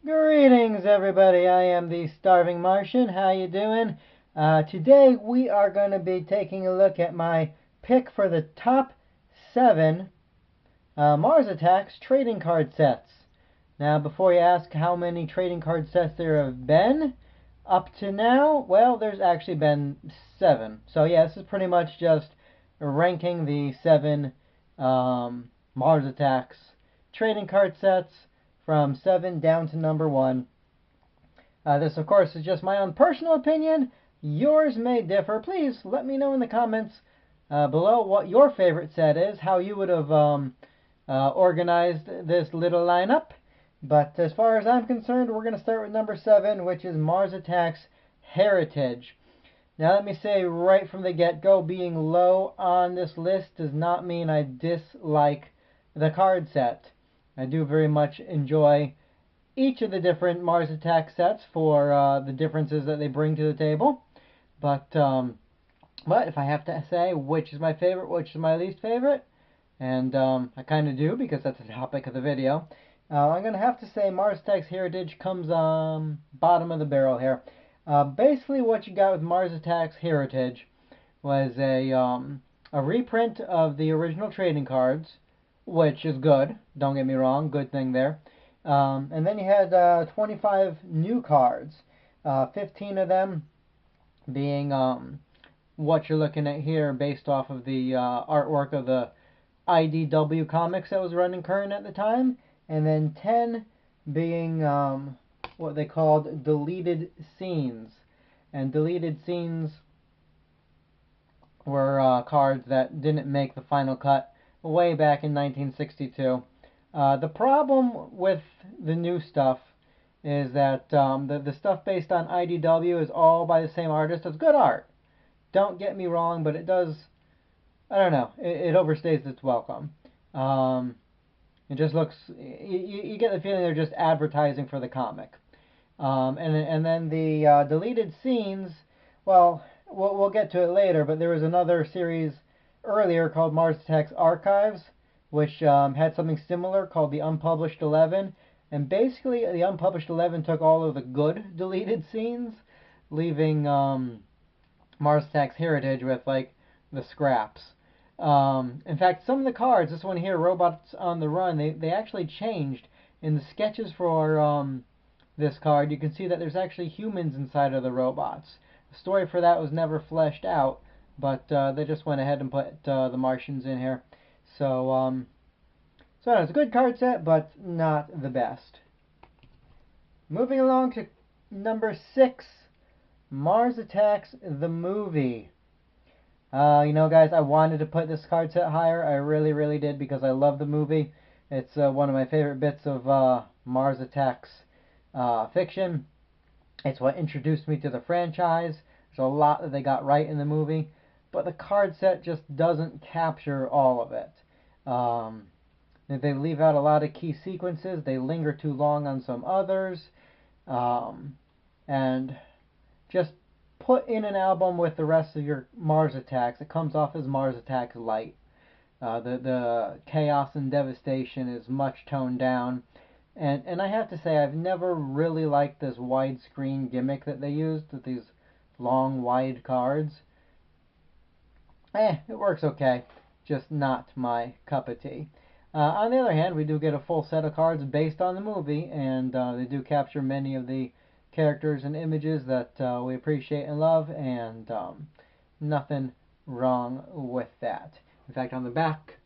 Greetings, everybody. I am the Starving Martian. How you doing? Today we are going to be taking a look at my pick for the top 7 Mars Attacks trading card sets. Now, before you ask how many trading card sets there have been up to now, well, there's actually been 7. So yeah, this is pretty much just ranking the 7 Mars Attacks trading card sets from 7 down to number 1. This, of course, is just my own personal opinion. Yours may differ. Please let me know in the comments below what your favorite set is, how you would have organized this little lineup. But as far as I'm concerned, we're going to start with number 7, which is Mars Attacks Heritage. Now, let me say right from the get-go, being low on this list does not mean I dislike the card set. I do very much enjoy each of the different Mars Attack sets for the differences that they bring to the table. But if I have to say which is my favorite, which is my least favorite, and I kind of do because that's the topic of the video, I'm going to have to say Mars Attacks Heritage comes bottom of the barrel here. Basically, what you got with Mars Attacks Heritage was a reprint of the original trading cards, which is good. Don't get me wrong, good thing there. And then you had 25 new cards, 15 of them being what you're looking at here based off of the artwork of the IDW comics that was running current at the time, and then 10 being what they called deleted scenes. And deleted scenes were cards that didn't make the final cut way back in 1962. The problem with the new stuff is that the stuff based on IDW is all by the same artist. It's good art. Don't get me wrong, but it does, I don't know, it overstays its welcome. It just looks, you get the feeling they're just advertising for the comic. And then the deleted scenes, well, we'll get to it later, but there was another series earlier called Mars Attacks Archives, which had something similar called the Unpublished 11. And basically, the Unpublished 11 took all of the good deleted scenes, leaving Mars Attacks Heritage with, like, the scraps. In fact, some of the cards, this one here, Robots on the Run, they actually changed. In the sketches for this card, you can see that there's actually humans inside of the robots. The story for that was never fleshed out, but they just went ahead and put the Martians in here. So it's a good card set, but not the best. Moving along to number 6, Mars Attacks the Movie. Guys, I wanted to put this card set higher. I really, really did because I love the movie. It's one of my favorite bits of Mars Attacks fiction. It's what introduced me to the franchise. There's a lot that they got right in the movie, but the card set just doesn't capture all of it. They leave out a lot of key sequences. They linger too long on some others. And just put in an album with the rest of your Mars Attacks. It comes off as Mars Attacks Light. The chaos and devastation is much toned down. And I have to say, I've never really liked this widescreen gimmick that they used with these long, wide cards. It works okay. Just not my cup of tea. On the other hand, we do get a full set of cards based on the movie, and they do capture many of the characters and images that we appreciate and love, and nothing wrong with that. In fact, on the back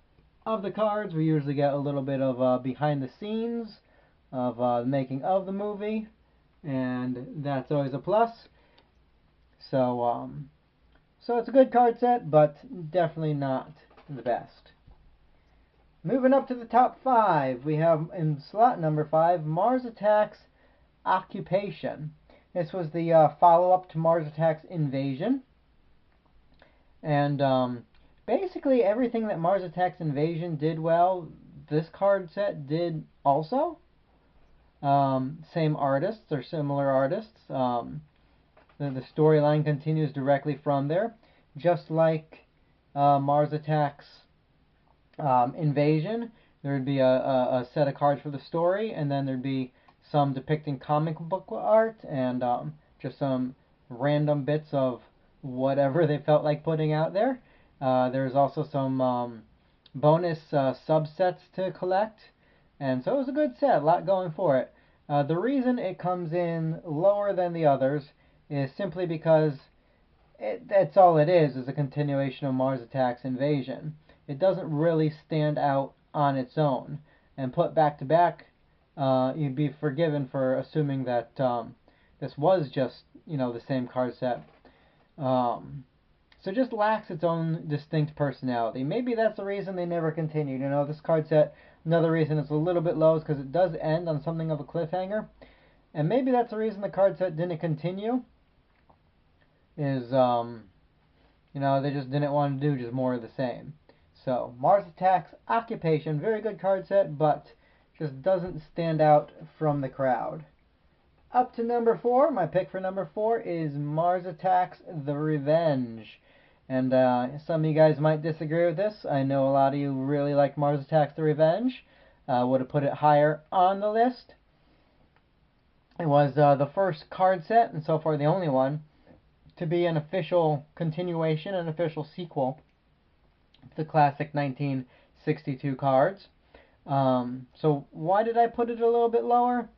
of the cards, we usually get a little bit of behind the scenes of the making of the movie, and that's always a plus. So it's a good card set, but definitely not the best. Moving up to the top 5, we have in slot number 5, Mars Attacks Occupation. This was the follow-up to Mars Attacks Invasion. And basically everything that Mars Attacks Invasion did well, this card set did also. Same artists or similar artists. The storyline continues directly from there. Just like Mars Attacks Invasion, there would be a set of cards for the story, and then there'd be some depicting comic book art, and just some random bits of whatever they felt like putting out there. There's also some bonus subsets to collect, and so it was a good set, a lot going for it. The reason it comes in lower than the others is simply because that's all it is a continuation of Mars Attacks Invasion. It doesn't really stand out on its own. And put back to back, you'd be forgiven for assuming that this was just, the same card set. So it just lacks its own distinct personality. Maybe that's the reason they never continued. This card set, another reason it's a little bit low is because it does end on something of a cliffhanger. And maybe that's the reason the card set didn't continue. Is, they just didn't want to do just more of the same. So, Mars Attacks Occupation, very good card set, but just doesn't stand out from the crowd. Up to number 4, my pick for number 4 is Mars Attacks The Revenge. And some of you guys might disagree with this. I know a lot of you really like Mars Attacks The Revenge. Would have put it higher on the list. It was the first card set, and so far the only one, to be an official continuation, an official sequel to the classic 1962 cards. So why did I put it a little bit lower?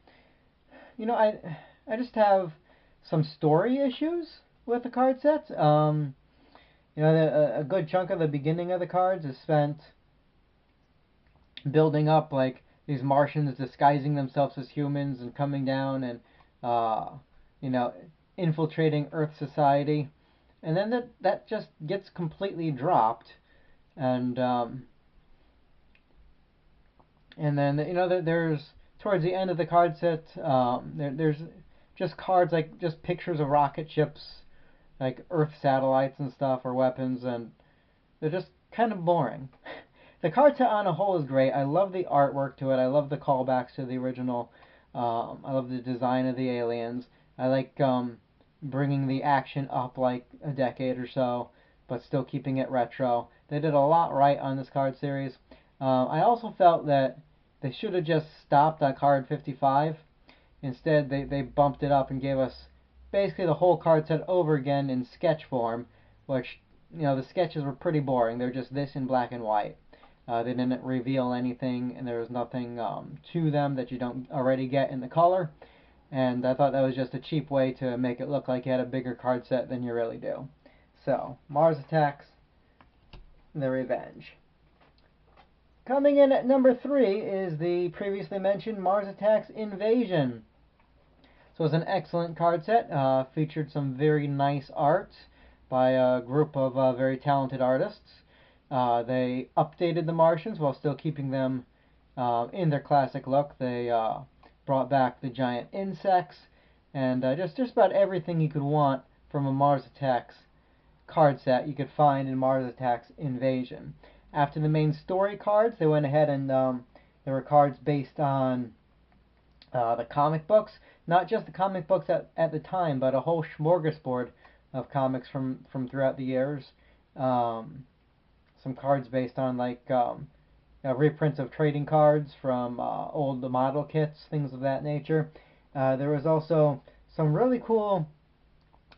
I just have some story issues with the card sets. A good chunk of the beginning of the cards is spent building up like these Martians disguising themselves as humans and coming down and infiltrating Earth society, and then that just gets completely dropped, and then there's towards the end of the card set, there's just cards like just pictures of rocket ships, like Earth satellites and stuff, or weapons, and they're just kind of boring. The card set on a whole is great. I love the artwork to it. I love the callbacks to the original. I love the design of the aliens. I like bringing the action up like a decade or so, but still keeping it retro. They did a lot right on this card series. I also felt that they should have just stopped at card 55. Instead, they bumped it up and gave us basically the whole card set over again in sketch form, which, the sketches were pretty boring. They're just this in black and white. They didn't reveal anything, and there was nothing to them that you don't already get in the color. And I thought that was just a cheap way to make it look like you had a bigger card set than you really do. So, Mars Attacks The Revenge. Coming in at number 3 is the previously mentioned Mars Attacks Invasion. So it's an excellent card set. Featured some very nice art by a group of very talented artists. They updated the Martians while still keeping them in their classic look. They brought back the giant insects, and just about everything you could want from a Mars Attacks card set you could find in Mars Attacks Invasion. After the main story cards, they went ahead and there were cards based on the comic books. Not just the comic books at the time, but a whole smorgasbord of comics from throughout the years. Some cards based on like reprints of trading cards from old model kits, things of that nature. There was also some really cool,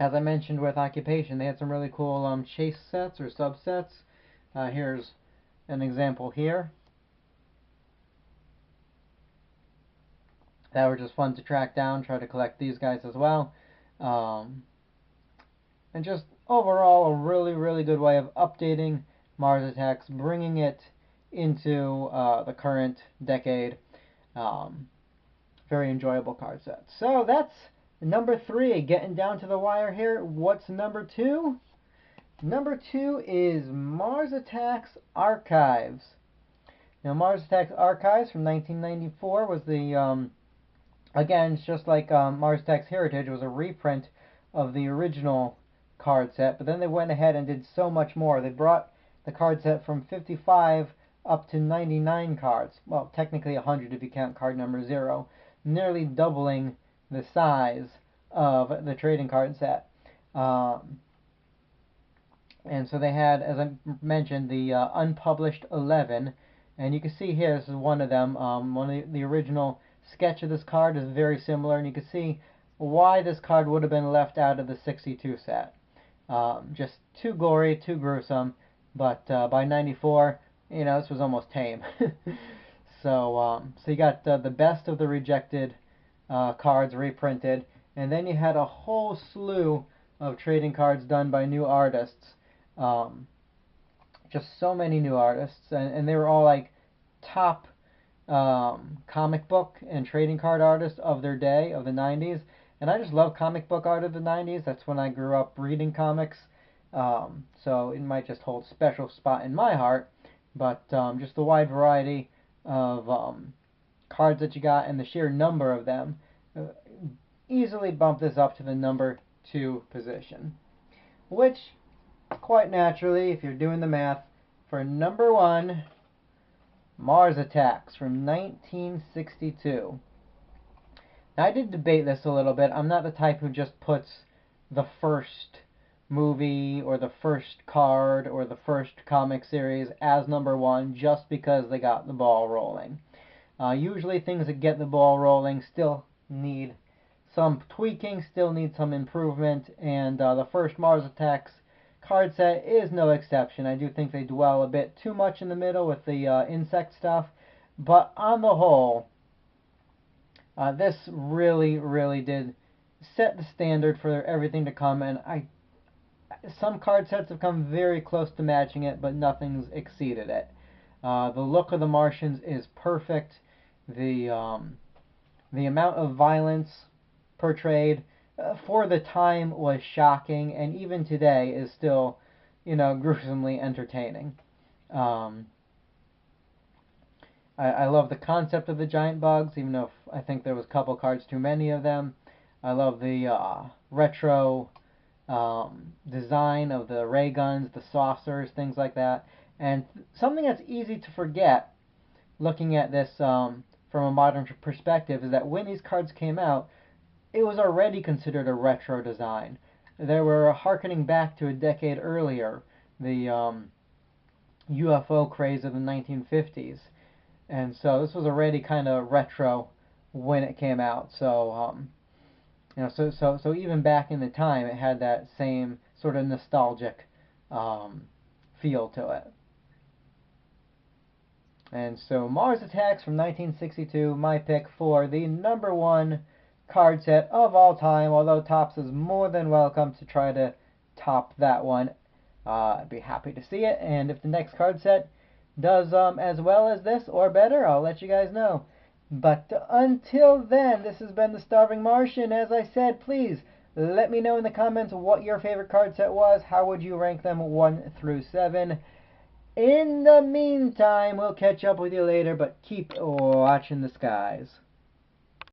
as I mentioned with Occupation, they had some really cool chase sets or subsets. Here's an example here. That were just fun to track down, try to collect these guys as well. And just overall a really, really good way of updating Mars Attacks, bringing it into the current decade. Very enjoyable card set. So that's number 3, getting down to the wire here. What's number 2? Number 2 is Mars Attacks Archives. Now, Mars Attacks Archives from 1994 was the, again, it's just like Mars Attacks Heritage, it was a reprint of the original card set, but then they went ahead and did so much more. They brought the card set from 55 up to 99 cards. Well, technically 100 if you count card number 0. Nearly doubling the size of the trading card set. And so they had, as I mentioned, the unpublished 11. And you can see here, this is one of them, one of the original sketch of this card is very similar, and you can see why this card would have been left out of the 62 set. Just too gory, too gruesome, but by 94, this was almost tame. So you got the best of the rejected cards reprinted, and then you had a whole slew of trading cards done by new artists. Just so many new artists, and they were all like top comic book and trading card artists of their day, of the 90s. And I just love comic book art of the 90s. That's when I grew up reading comics. So it might just hold a special spot in my heart. But just the wide variety of cards that you got and the sheer number of them easily bump this up to the number 2 position. Which, quite naturally, if you're doing the math, for number 1, Mars Attacks from 1962. Now, I did debate this a little bit. I'm not the type who just puts the first movie or the first card or the first comic series as number 1 just because they got the ball rolling. Usually things that get the ball rolling still need some tweaking, still need some improvement, and the first Mars Attacks card set is no exception. I do think they dwell a bit too much in the middle with the insect stuff, but on the whole, this really did set the standard for everything to come, and some card sets have come very close to matching it, but nothing's exceeded it. The look of the Martians is perfect. The amount of violence portrayed for the time was shocking, and even today is still, gruesomely entertaining. I love the concept of the giant bugs, even though I think there was a couple cards too many of them. I love the retro design of the ray guns, the saucers, things like that. And something that's easy to forget, looking at this from a modern perspective, is that when these cards came out, it was already considered a retro design. They were harkening back to a decade earlier, the UFO craze of the 1950s. And so this was already kind of retro when it came out. So so even back in the time, it had that same sort of nostalgic feel to it. And so Mars Attacks from 1962, my pick for the number 1 card set of all time, although Topps is more than welcome to try to top that one. I'd be happy to see it, and if the next card set does as well as this or better, I'll let you guys know. But until then, this has been the Starving Martian. As I said, please let me know in the comments what your favorite card set was. How would you rank them 1 through 7? In the meantime, we'll catch up with you later, but keep watching the skies.